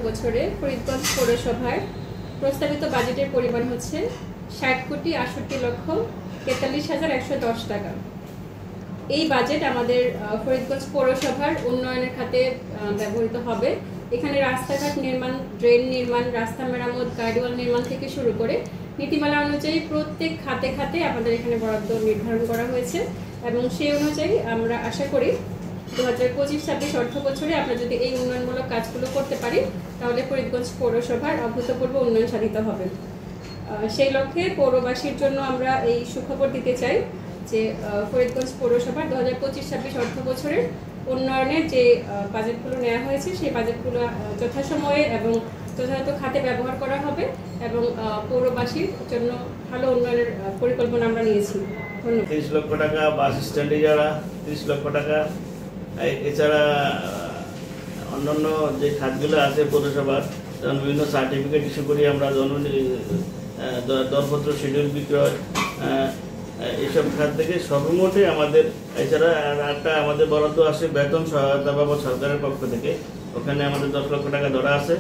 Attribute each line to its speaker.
Speaker 1: বছরে ফরিদগঞ্জ পৌরসভার প্রস্তাবিত বাজেটের পরিমাণ হচ্ছে 60,68,43,110 টাকা। এই বাজেট আমাদের ফরিদগঞ্জ পৌরসভার উন্নয়নের খাতে ব্যবহৃত হবে। এখানে রাস্তাঘাট নির্মাণ, ড্রেন নির্মাণ, রাস্তা মেরামত, গার্ডওয়াল নির্মাণ থেকে শুরু করে নীতিমালা অনুযায়ী প্রত্যেক খাতে খাতে আমাদের এখানে বরাদ্দ নির্ধারণ করা হয়েছে এবং সেই অনুযায়ী আমরা আশা করি 2025-26 অর্থ বছরে আমরা যদি এই উন্নয়নমূলক কাজগুলো করতে পারি তাহলে ফরিদগঞ্জ পৌরসভার অভূতপূর্ব উন্নয়ন সাধিত হবে। সেই লক্ষ্যে পৌরবাসীর জন্য আমরা এই সুখবর দিতে চাই যে ফরিদগঞ্জ পৌরসভার 2025-26 অর্থ বছরের উন্নয়নের যে বাজেটগুলো নেওয়া হয়েছে সেই বাজেটগুলো যথাসময়ে এবং যথাযথ খাতে ব্যবহার করা হবে এবং পৌরবাসীর জন্য ভালো উন্নয়নের পরিকল্পনা আমরা নিয়েছি। ধন্যবাদ।
Speaker 2: 30 লক্ষ টাকা বাস স্ট্যান্ডে যারা 30 লক্ষ টাকা, এছাড়া অন্যান্য যে খাতগুলো আছে পৌরসভার, যেমন বিভিন্ন সার্টিফিকেট ইস্যু করি আমরা, দরপত্র, শিডিউল বিক্রয়, এইসব খাত থেকে সর্বমোটে আমাদের, এছাড়া একটা আমাদের বরাদ্দ আসে বেতন সহায়তা বাবদ সরকারের পক্ষ থেকে, ওখানে আমাদের 10 লক্ষ টাকা ধরা আছে।